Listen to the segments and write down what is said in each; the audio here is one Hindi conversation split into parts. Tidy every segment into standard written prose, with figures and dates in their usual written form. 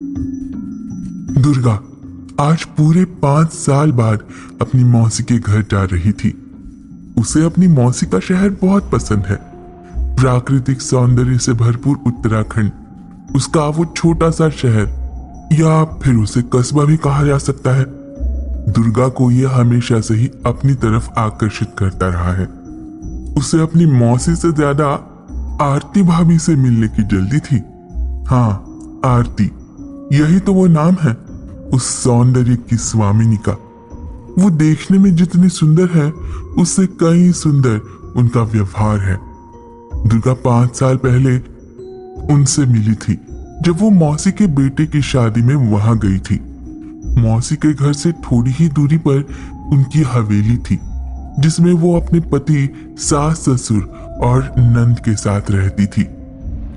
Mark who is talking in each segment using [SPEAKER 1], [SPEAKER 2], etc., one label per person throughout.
[SPEAKER 1] दुर्गा आज पूरे 5 साल बाद अपनी मौसी के घर जा रही थी। उसे अपनी मौसी का शहर बहुत पसंद है। प्राकृतिक सौंदर्य से भरपूर उत्तराखंड, उसका वो छोटा सा शहर, या फिर उसे कस्बा भी कहा जा सकता है। दुर्गा को यह हमेशा से ही अपनी तरफ आकर्षित करता रहा है। उसे अपनी मौसी से ज्यादा आरती भाभी से मिलने की जल्दी थी। हाँ, आरती, यही तो वो नाम है उस सौंदर्य की स्वामिनी का। वो देखने में जितनी सुंदर है, उससे कई सुंदर उनका व्यवहार है। दुर्गा 5 साल पहले उनसे मिली थी, जब वो मौसी के बेटे की शादी में वहां गई थी। मौसी के घर से थोड़ी ही दूरी पर उनकी हवेली थी, जिसमें वो अपने पति, सास ससुर और नंद के साथ रहती थी।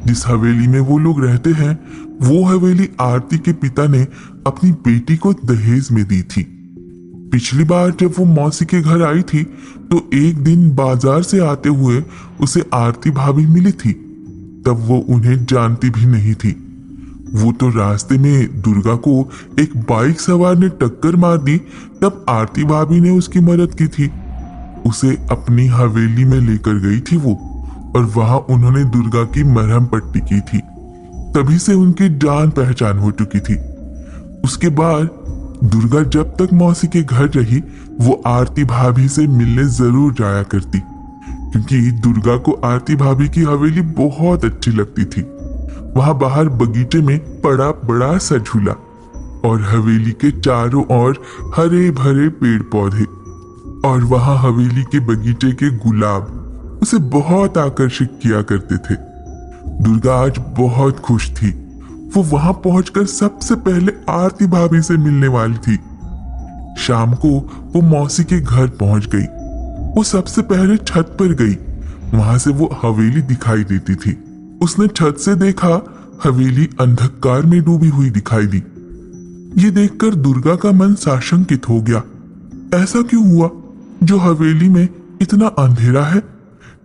[SPEAKER 1] जिस हवेली में वो लोग रहते हैं, वो हवेली आरती के पिता ने अपनी बेटी को दहेज में दी थी। पिछली बार जब वो मौसी के घर आई थी, तो एक दिन बाजार से आते हुए उसे आरती भाभी मिली थी। तब वो उन्हें जानती भी नहीं थी। वो तो रास्ते में दुर्गा को एक बाइक सवार ने टक्कर मार दी, तब आरती भाभी ने उसकी मदद की थी। उसे अपनी हवेली में लेकर गई थी वो, और वहां उन्होंने दुर्गा की मरहम पट्टी की थी। तभी से उनकी जान पहचान हो चुकी थी। उसके बाद दुर्गा जब तक मौसी के घर रही, वो आरती भाभी से मिलने जरूर जाया करती, क्योंकि दुर्गा को आरती भाभी की हवेली बहुत अच्छी लगती थी। वहां बाहर बगीचे में बड़ा बड़ा सा झूला, और हवेली के चारों ओर हरे भरे पेड़ पौधे, और वहां हवेली के बगीचे के गुलाब उसे बहुत आकर्षित किया करते थे। दुर्गा आज बहुत खुश थी। वो वहां पहुंचकर सबसे पहले आरती भाभी से मिलने वाली थी। शाम को वो मौसी के घर पहुंच गई। वो सबसे पहले छत पर गई। वहां से वो हवेली दिखाई देती थी। उसने छत से देखा, हवेली अंधकार में डूबी हुई दिखाई दी। ये देखकर दुर्गा का मन साशंकित हो गया। ऐसा क्यों हुआ जो हवेली में इतना अंधेरा है,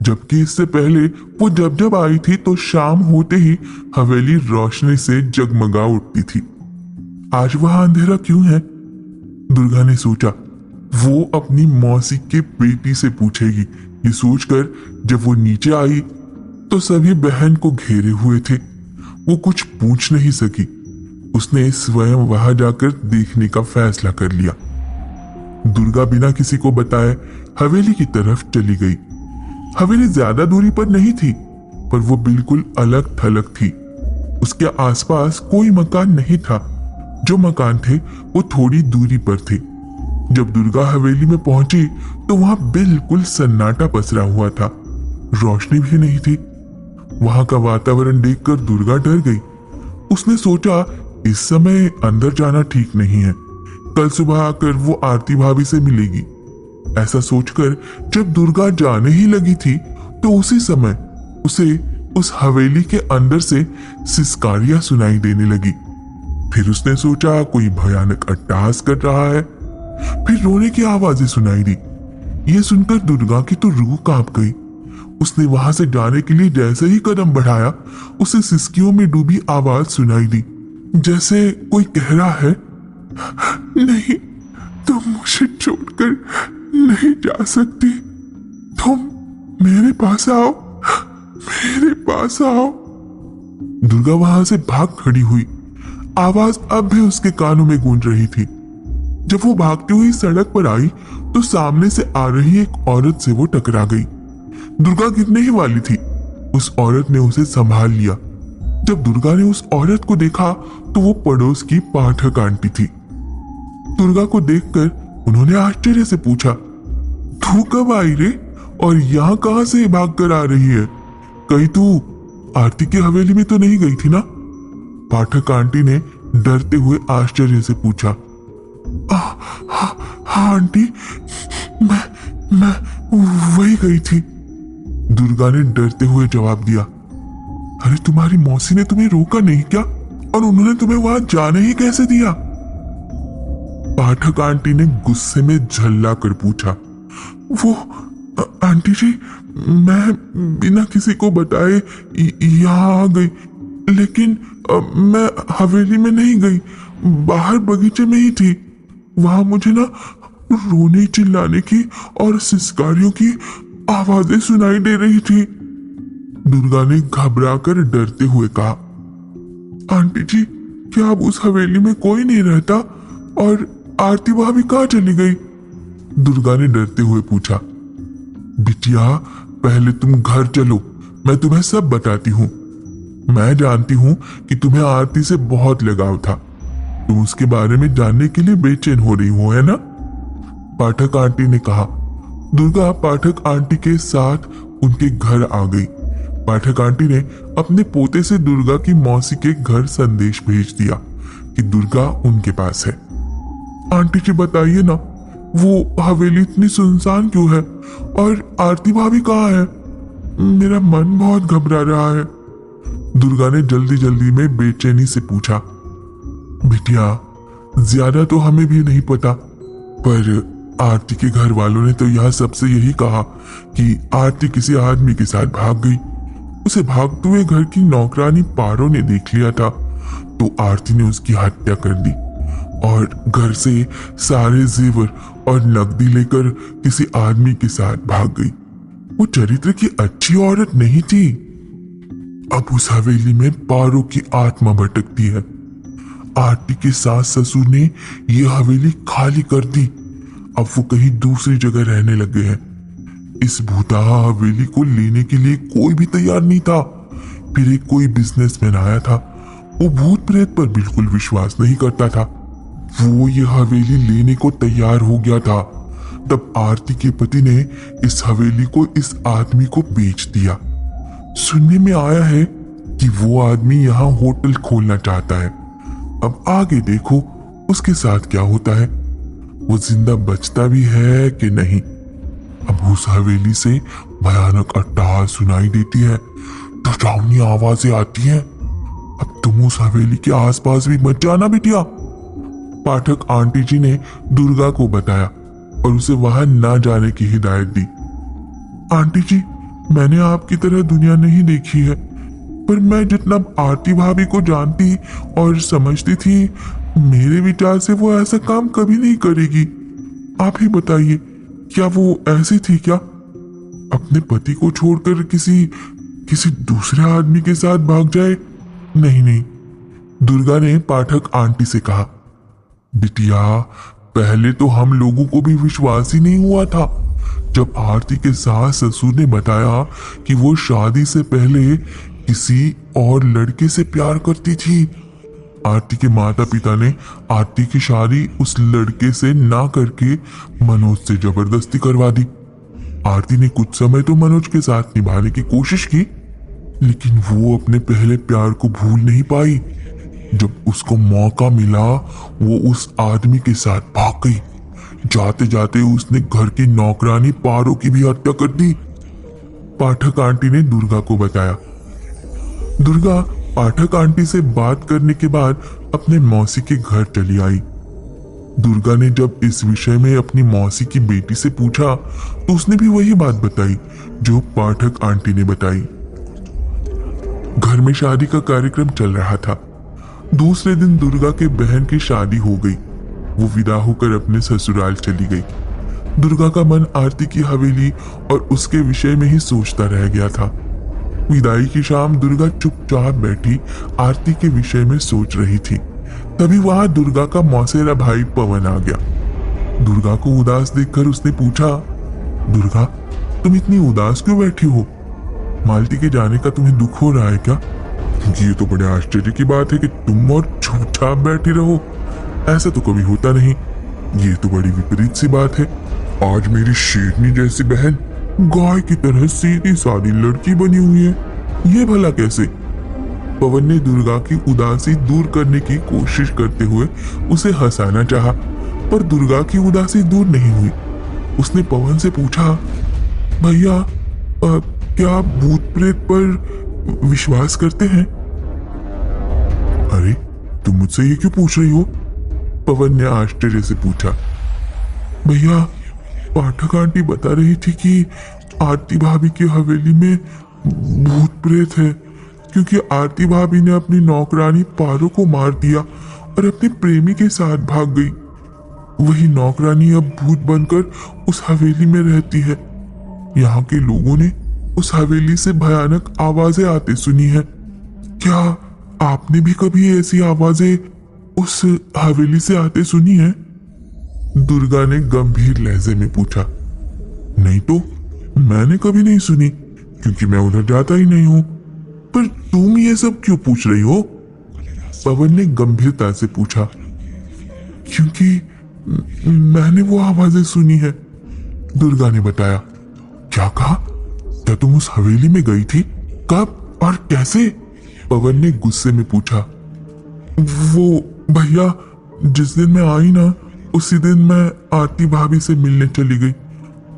[SPEAKER 1] जबकि इससे पहले वो जब जब आई थी तो शाम होते ही हवेली रोशनी से जगमगा उठती थी। आज वहां अंधेरा क्यों है? दुर्गा ने सोचा। वो अपनी मौसी के बेटी से पूछेगी। ये सोचकर जब वो नीचे आई तो सभी बहन को घेरे हुए थे। वो कुछ पूछ नहीं सकी। उसने स्वयं वहां जाकर देखने का फैसला कर लिया। दुर्गा बिना किसी को बताए हवेली की तरफ चली गई। हवेली ज्यादा दूरी पर नहीं थी, पर वो बिल्कुल अलग थलग थी। उसके आसपास कोई मकान नहीं था। जो मकान थे वो थोड़ी दूरी पर थे। जब दुर्गा हवेली में पहुंची तो वहां बिल्कुल सन्नाटा पसरा हुआ था। रोशनी भी नहीं थी। वहां का वातावरण देखकर दुर्गा डर गई। उसने सोचा, इस समय अंदर जाना ठीक नहीं है। कल सुबह आकर वो आरती भाभी से मिलेगी। ऐसा सोचकर जब दुर्गा जाने ही लगी थी, तो उसी समय उसे उस हवेली के अंदर से सिसकारियां सुनाई देने लगी। फिर उसने सोचा कोई भयानक अट्टहास कर रहा है। फिर रोने की आवाजें सुनाई दी। ये सुनकर दुर्गा की तो रूह कांप गई। उसने वहां से जाने के लिए जैसे ही कदम बढ़ाया, उसे सिसकियों में डूबी आवाज सुनाई दी, जैसे कोई कह रहा है, नहीं, तुम मुझे छोड़कर नहीं जा सकती। तुम मेरे पास आओ, मेरे पास आओ। दुर्गा वहां से भाग खड़ी हुई। आवाज अब भी उसके कानों में गूंज रही थी। जब वो भागती हुई सड़क पर आई तो सामने से आ रही एक औरत से वो टकरा गई। दुर्गा गिरने ही वाली थी। उस औरत ने उसे संभाल लिया। जब दुर्गा ने उस औरत को देखा तो वो पड़ोस की पाठक आंटी थी। दुर्गा को देखकर उन्होंने आश्चर्य से पूछा, तू कब आई रे, और यहाँ कहां से भाग कर आ रही है? कहीं तू आरती की हवेली में तो नहीं गई थी ना? पाठक आंटी ने डरते हुए आश्चर्य से पूछा। हाँ आंटी, मैं वही गई थी, दुर्गा ने डरते हुए जवाब दिया। अरे तुम्हारी मौसी ने तुम्हें रोका नहीं क्या? और उन्होंने तुम्हें वहां जाने ही कैसे दिया? पाठक आंटी ने गुस्से में झल्ला कर पूछा। वो आंटी जी, मैं बिना किसी को बताए यहाँ आ गई। लेकिन मैं हवेली में नहीं गई, बाहर बगीचे में ही थी। वहां मुझे ना रोने चिल्लाने की और सिसकारियों की आवाजें सुनाई दे रही थी। दुर्गा ने घबराकर डरते हुए कहा, आंटी जी, क्या अब उस हवेली में कोई नहीं रहता? और आरती भाभी कहाँ चली गई? दुर्गा ने डरते हुए पूछा। बिटिया, पहले तुम घर चलो, मैं तुम्हें सब बताती हूँ। मैं जानती हूँ कि तुम्हें आरती से बहुत लगाव था। तुम उसके बारे में जानने के लिए बेचैन हो रही हो, है ना? पाठक आंटी ने कहा। दुर्गा पाठक आंटी के साथ उनके घर आ गई। पाठक आंटी ने अपने पोते से दुर्गा की मौसी के घर संदेश भेज दिया कि दुर्गा उनके पास है। आंटी जी बताइए ना, वो हवेली इतनी सुनसान क्यों है? और आरती भाभी कहाँ है? मेरा मन बहुत घबरा रहा है। दुर्गा ने जल्दी जल्दी में बेचैनी से पूछा। बिटिया, ज्यादा तो हमें भी नहीं पता, पर आरती के घर वालों ने तो यह सबसे यही कहा कि आरती किसी आदमी के साथ भाग गई। उसे भागते हुए घर की नौकरानी पारो ने देख लिया था, तो आरती ने उसकी हत्या कर दी और घर से सारे जेवर और नकदी लेकर किसी आदमी के साथ भाग गई। वो चरित्र की अच्छी औरत नहीं थी। अब उस हवेली में पारो की आत्मा भटकती है। आरती के सास ससुर ने यह हवेली खाली कर दी। अब वो कहीं दूसरी जगह रहने लगे हैं। इस भूताहा हवेली को लेने के लिए कोई भी तैयार नहीं था। फिर एक कोई बिजनेसमैन आया था। वो भूत प्रेत पर बिल्कुल विश्वास नहीं करता था। वो ये हवेली लेने को तैयार हो गया था। तब आरती के पति ने इस हवेली को इस आदमी को बेच दिया। सुनने में आया है कि वो आदमी यहाँ होटल खोलना चाहता है। अब आगे देखो उसके साथ क्या होता है। वो जिंदा बचता भी है कि नहीं। अब उस हवेली से भयानक अट्टहास सुनाई देती है, डरावनी आवाजें आती हैं। अब तुम उस हवेली के आसपास भी मत जाना बिटिया। पाठक आंटी जी ने दुर्गा को बताया और उसे वहां ना जाने की हिदायत दी। आंटी जी, मैंने आपकी तरह दुनिया नहीं देखी है, पर मैं जितना आरती भाभी को जानती और समझती थी, मेरे विचार से वो ऐसा काम कभी नहीं करेगी। आप ही बताइए, क्या वो ऐसी थी क्या? अपने पति को छोड़कर किसी दूसरे आदमी के साथ भाग जाए? नहीं नहीं। दुर्गा ने पाठक आंटी से कहा। बिटिया, पहले तो हम लोगों को भी विश्वास ही नहीं हुआ था। जब आरती के सास ससुर ने बताया कि वो शादी से पहले किसी और लड़के से प्यार करती थी। आरती के माता पिता ने आरती की शादी उस लड़के से ना करके मनोज से जबरदस्ती करवा दी। आरती ने कुछ समय तो मनोज के साथ निभाने की कोशिश की, लेकिन वो अपने पहले प्यार को भूल नहीं पाई। जब उसको मौका मिला, वो उस आदमी के साथ भाग गई। जाते जाते उसने घर की नौकरानी पारो की भी हत्या कर दी। पाठक आंटी ने दुर्गा को बताया। दुर्गा पाठक आंटी से बात करने के बाद अपने मौसी के घर चली आई। दुर्गा ने जब इस विषय में अपनी मौसी की बेटी से पूछा, तो उसने भी वही बात बताई जो पाठक आंटी ने बताई। घर में शादी का कार्यक्रम चल रहा था। दूसरे दिन दुर्गा के बहन की शादी हो गई। वो विदा होकर अपने ससुराल चली गई। दुर्गा का मन आरती की हवेली और उसके विषय में ही सोचता रह गया था। विदाई की शाम दुर्गा चुपचाप बैठी आरती के विषय में सोच रही थी। तभी वहां दुर्गा का मौसेरा भाई पवन आ गया। दुर्गा को उदास देखकर उसने पूछा, दुर्गा, तुम इतनी उदास क्यों बैठी हो? मालती के जाने का तुम्हें दुख हो रहा है क्या? ये तो बड़े आश्चर्य की बात है कि तुम और चुपचाप बैठी रहो। ऐसा तो कभी होता नहीं। ये तो बड़ी विपरीत सी बात है। आज मेरी शेरनी जैसी बहन गाय की तरह सीधी सादी लड़की बनी हुई है। ये भला कैसे? पवन ने दुर्गा की उदासी दूर करने की कोशिश करते हुए उसे हंसाना चाहा, पर दुर्गा की उदासी दूर नहीं हुई। उसने पवन से पूछा, भैया, क्या आप भूत प्रेत पर विश्वास करते हैं? अरे, तुम मुझसे ये क्यों पूछ रही हो? पवन ने आश्चर्य से पूछा। भैया, पाठक आंटी बता रही थी कि आरती भाभी की हवेली में भूत प्रेत है। क्योंकि आरती भाभी ने अपनी नौकरानी पारो को मार दिया और अपने प्रेमी के साथ भाग गई। वही नौकरानी अब भूत बनकर उस हवेली में रहती है। यहाँ के लोगों ने उस हवेली से भयानक आवाजें आते सुनी है। क्या आपने भी कभी ऐसी आवाजें उस हवेली से आते सुनी है? दुर्गा ने गंभीर लहजे में पूछा। नहीं तो मैंने कभी नहीं सुनी, क्योंकि मैं उधर जाता ही नहीं हूं। पर तुम ये सब क्यों पूछ रही हो? पवन ने गंभीरता से पूछा। क्योंकि मैंने वो आवाजें सुनी है, दुर्गा ने बताया। क्या कहा? क्या तुम उस हवेली में गई थी? कब और कैसे? पवन ने गुस्से में पूछा। वो भैया, जिस दिन मैं आई ना, उसी दिन मैं आरती भाभी से मिलने चली गई।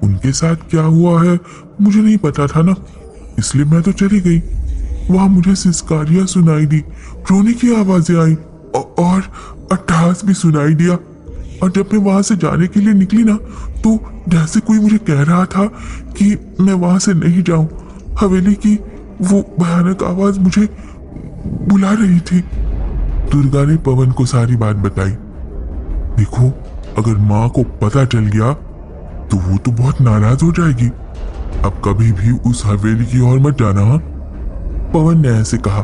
[SPEAKER 1] उनके साथ क्या हुआ है मुझे नहीं पता था ना, इसलिए मैं तो चली गई। वहां मुझे सिसकारियां सुनाई दी, रोने की आवाजें आई और अट्टहास भी सुनाई दिया। और जब मैं वहां से जाने के लिए निकली ना, तो जैसे कोई मुझे कह रहा था कि मैं वहां से नहीं जाऊं। हवेली की वो भयानक आवाज मुझे बुला रही थी। दुर्गा ने पवन को सारी बात बताई। देखो, अगर माँ को पता चल गया तो वो तो बहुत नाराज हो जाएगी। अब कभी भी उस हवेली की ओर मत जाना। हाँ? पवन ने ऐसे कहा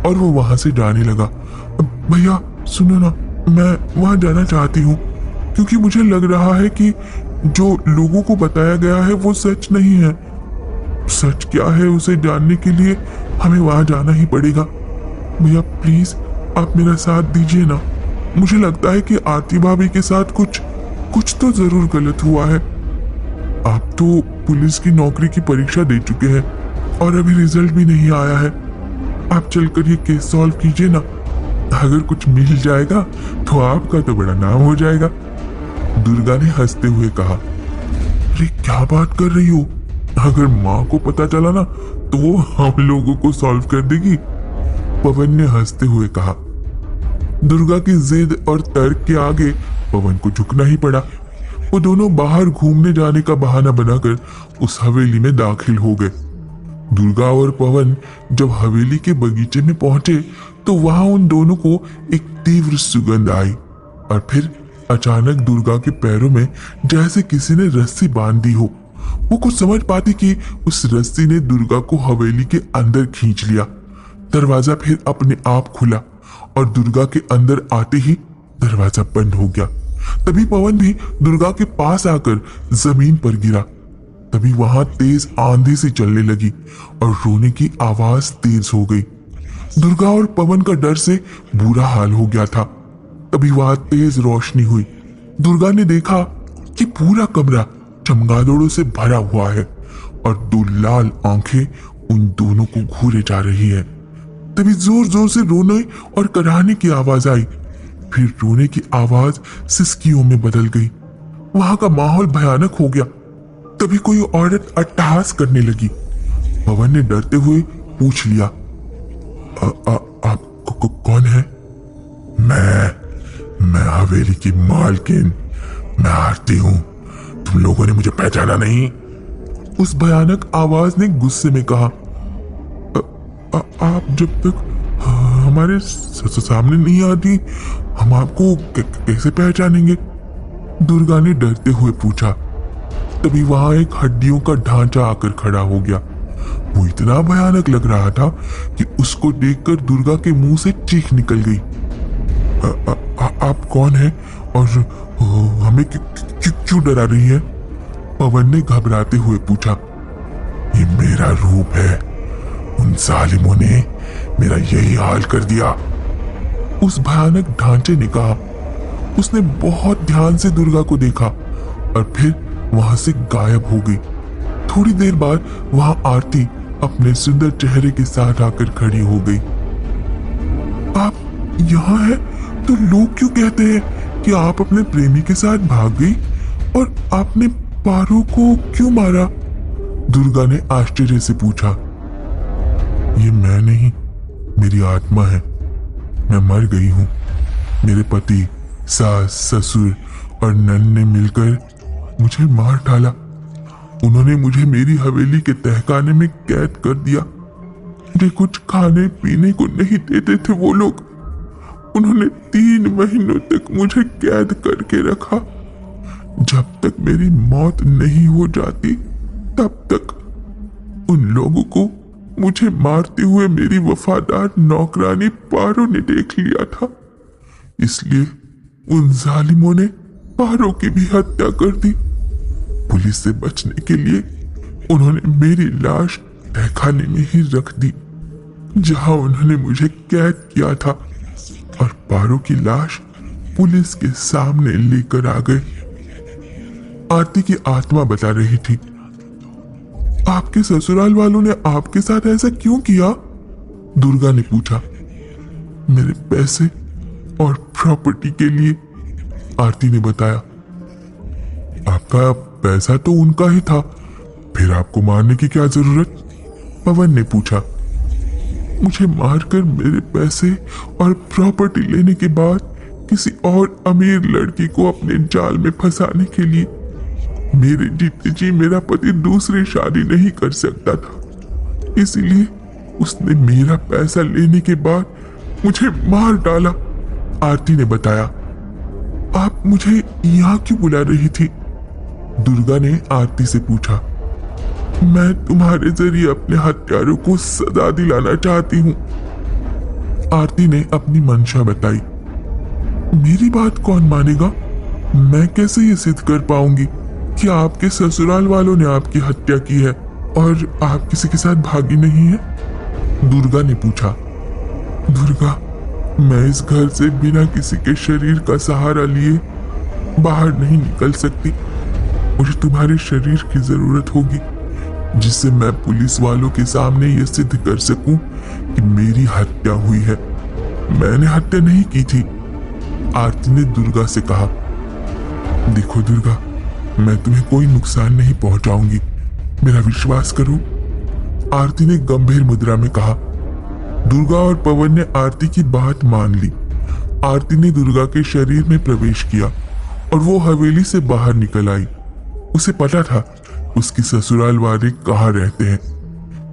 [SPEAKER 1] और वो वहां से जाने लगा। भैया सुनो ना, मैं वहां जाना चाहती हूँ, क्योंकि मुझे लग रहा है कि जो लोगों को बताया गया है वो सच नहीं है। सच क्या है उसे जानने के लिए हमें वहां जाना ही पड़ेगा। भैया प्लीज आप मेरा साथ दीजिए ना। मुझे लगता है कि आरती भाभी के साथ कुछ तो जरूर गलत हुआ है। आप तो पुलिस की नौकरी की परीक्षा दे चुके हैं और अभी रिजल्ट भी नहीं आया है। आप चलकर ये केस सॉल्व कीजिए ना। अगर कुछ मिल जाएगा तो आपका तो बड़ा नाम हो जाएगा। दुर्गा ने हंसते हुए कहा। अरे क्या बात कर रही हो? अगर माँ को पता चला ना तो वो हम लोगों को सॉल्व कर देगी, पवन ने हंसते हुए कहा। दुर्गा की जिद और तर्क के आगे पवन को झुकना ही पड़ा। वो दोनों बाहर घूमने जाने का बहाना बनाकर उस हवेली में दाखिल हो गए। दुर्गा और पवन जब हवेली के बगीचे में पहुंचे तो वहां उन दोनों को एक तीव्र सुगंध आई और फिर अचानक दुर्गा के पैरों में जैसे किसी ने रस्सी बांध दी हो। वो कुछ समझ पाती कि उस रस्सी ने दुर्गा को हवेली के अंदर खींच लिया। दरवाजा फिर अपने आप खुला और दुर्गा के अंदर आते ही दरवाजा बंद हो गया। तभी पवन भी दुर्गा के पास आकर जमीन पर गिरा। तभी वहां तेज आंधी सी चलने लगी और रोने की आवाज तेज हो गई। दुर्गा और पवन का डर से बुरा हाल हो गया था। तभी वहां तेज रोशनी हुई। दुर्गा ने देखा कि पूरा कमरा चमगादड़ों से भरा हुआ है और दो लाल आंखें उन दोनों को घूरे जा रही है। तभी जोर जोर से रोने और कराहने की आवाज आई। फिर रोने की आवाज सिसकियों में बदल गई। वहां का माहौल भयानक हो गया। तभी कोई औरत अट्टहास करने लगी। पवन ने डरते हुए पूछ लिया, आप कौन है? मैं हवेली की मालकिन, मैं आरती हूं। तुम लोगों ने मुझे पहचाना नहीं? उस भयानक आवाज ने गुस्से में कहा। आप जब तक हमारे सामने नहीं आती हम आपको कैसे पहचानेंगे? दुर्गा ने डरते हुए पूछा। तभी वहां एक हड्डियों का ढांचा आकर खड़ा हो गया। वो इतना भयानक लग रहा था कि उसको देखकर दुर्गा के मुंह से चीख निकल गई। आप कौन हैं और हमें क्यों डरा रही है? पवन ने घबराते हुए पूछा। ये मेरा रूप है। उन जालिमों ने मेरा यही हाल कर दिया, उस भयानक ढांचे ने कहा। उसने बहुत ध्यान से दुर्गा को देखा और फिर वहां से गायब हो गई। थोड़ी देर बाद वहां आरती अपने सुंदर चेहरे के साथ आकर खड़ी हो गई। आप यहाँ हैं तो लोग क्यों कहते हैं कि आप अपने प्रेमी के साथ भाग गई और आपने पारो को क्यों मारा? दुर्गा ने आश्चर्य से पूछा। ये मैं नहीं, मेरी आत्मा है। मैं मर गई हूँ। मेरे पति, सास, ससुर और नन ने मिलकर मुझे मार डाला। उन्होंने मुझे मेरी हवेली के तहखाने में कैद कर दिया। मुझे कुछ खाने पीने को नहीं देते थे वो लोग। उन्होंने 3 महीनों तक मुझे कैद करके रखा। जब तक मेरी मौत नहीं हो जाती तब तक उन लोगों को मुझे मारते हुए मेरी वफादार नौकरानी पारो ने देख लिया था। इसलिए उन जालिमों ने पारो की भी हत्या कर दी। पुलिस से बचने के लिए उन्होंने मेरी लाश तहखाने में ही रख दी जहां उन्होंने मुझे कैद किया था, और पारो की लाश पुलिस के सामने लेकर आ गए। आरती की आत्मा बता रही थी, आपके ससुराल वालों ने आपके साथ ऐसा क्यों किया? दुर्गा ने पूछा। मेरे पैसे और प्रॉपर्टी के लिए, आरती ने बताया। आपका पैसा तो उनका ही था, फिर आपको मारने की क्या जरूरत? पवन ने पूछा। मुझे मारकर मेरे पैसे और प्रॉपर्टी लेने के बाद किसी और अमीर लड़की को अपने जाल में फंसाने के लिए मेरे जीते जी मेरा पति दूसरी शादी नहीं कर सकता था, इसीलिए उसने मेरा पैसा लेने के बाद मुझे मार डाला, आरती ने बताया। आप मुझे यहाँ क्यों बुला रही थी? दुर्गा ने आरती से पूछा। मैं तुम्हारे जरिए अपने हत्यारों को सजा दिलाना चाहती हूँ, आरती ने अपनी मंशा बताई। मेरी बात कौन मानेगा? मैं कैसे ये सिद्ध कर पाऊंगी कि आपके ससुराल वालों ने आपकी हत्या की है और आप किसी के साथ भागी नहीं है? दुर्गा ने पूछा। दुर्गा, मैं इस घर से बिना किसी के शरीर का सहारा लिए बाहर नहीं निकल सकती। मुझे तुम्हारे शरीर की जरूरत होगी, जिससे मैं पुलिस वालों के सामने यह सिद्ध कर सकूं कि मेरी हत्या हुई है। मैंने हत्या नहीं की थी, आरती ने दुर्गा से कहा। देखो दुर्गा, मैं तुम्हें कोई नुकसान नहीं पहुंचाऊंगी, मेरा विश्वास करो, आरती ने गंभीर मुद्रा में कहा। दुर्गा और पवन ने आरती की बात मान ली। आरती ने दुर्गा के शरीर में प्रवेश किया और वो हवेली से बाहर निकल आई। उसे पता था उसकी ससुराल वाले कहाँ रहते हैं।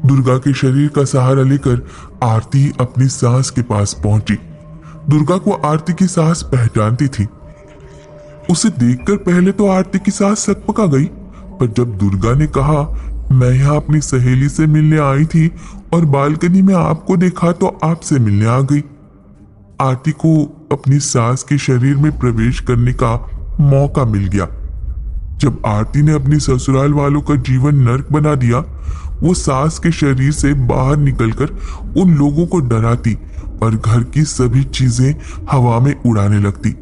[SPEAKER 1] दुर्गा के शरीर का सहारा लेकर आरती अपनी सास के पास पहुंची। दुर्गा को आरती की सास पहचानती थी। उसे देखकर पहले तो आरती की सास सकपका गई, पर जब दुर्गा ने कहा, मैं यहाँ अपनी सहेली से मिलने आई थी और बालकनी में आपको देखा तो आपसे मिलने आ गई। आरती को अपनी सास के शरीर में प्रवेश करने का मौका मिल गया। जब आरती ने अपनी ससुराल वालों का जीवन नर्क बना दिया, वो सास के शरीर से बाहर निकलकर उन लोगों को डराती और घर की सभी चीजें हवा में उड़ाने लगती।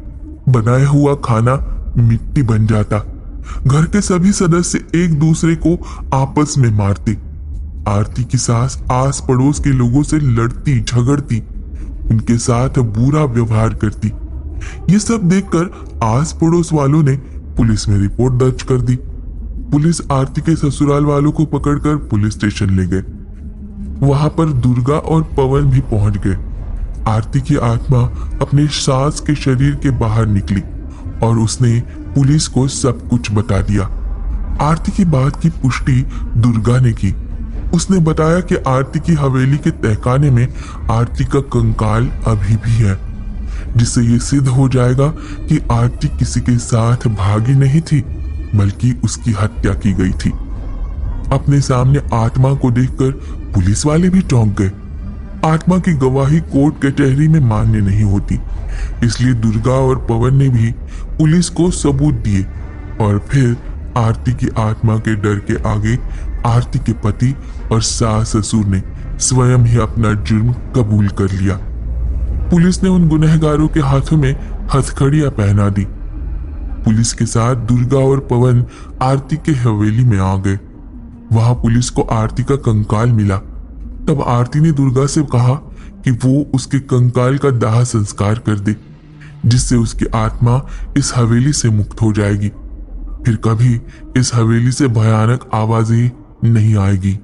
[SPEAKER 1] बनाया हुआ खाना मिट्टी बन जाता। घर के सभी सदस्य एक दूसरे को आपस में मारते। आरती की सास आस पड़ोस के लोगों से लड़ती झगड़ती, उनके साथ बुरा व्यवहार करती। ये सब देखकर आस पड़ोस वालों ने पुलिस में रिपोर्ट दर्ज कर दी। पुलिस आरती के ससुराल वालों को पकड़कर पुलिस स्टेशन ले गए। वहां पर दुर्गा और पवन भी पहुंच गए। आरती की आत्मा अपने सास के शरीर के बाहर निकली और उसने पुलिस को सब कुछ बता दिया। आरती की बात की पुष्टि दुर्गा ने की। उसने बताया कि आरती की हवेली के तहखाने में आरती का कंकाल अभी भी है, जिससे ये सिद्ध हो जाएगा कि आरती किसी के साथ भागी नहीं थी, बल्कि उसकी हत्या की गई थी। अपने सामने आत्मा को देखकर पुलिस वाले भी चौंक गए। आत्मा की गवाही कोर्ट कचहरी में मान्य नहीं होती, इसलिए दुर्गा और पवन ने भी पुलिस को सबूत दिए और फिर आरती की आत्मा के डर के आगे आरती के पति और सास ससुर ने स्वयं ही अपना जुर्म कबूल कर लिया। पुलिस ने उन गुनहगारों के हाथों में हथकड़ियां पहना दी। पुलिस के साथ दुर्गा और पवन आरती के हवेली में आ गए। वहां पुलिस को आरती का कंकाल मिला। तब आरती ने दुर्गा से कहा कि वो उसके कंकाल का दाह संस्कार कर दे, जिससे उसकी आत्मा इस हवेली से मुक्त हो जाएगी। फिर कभी इस हवेली से भयानक आवाजें नहीं आएगी।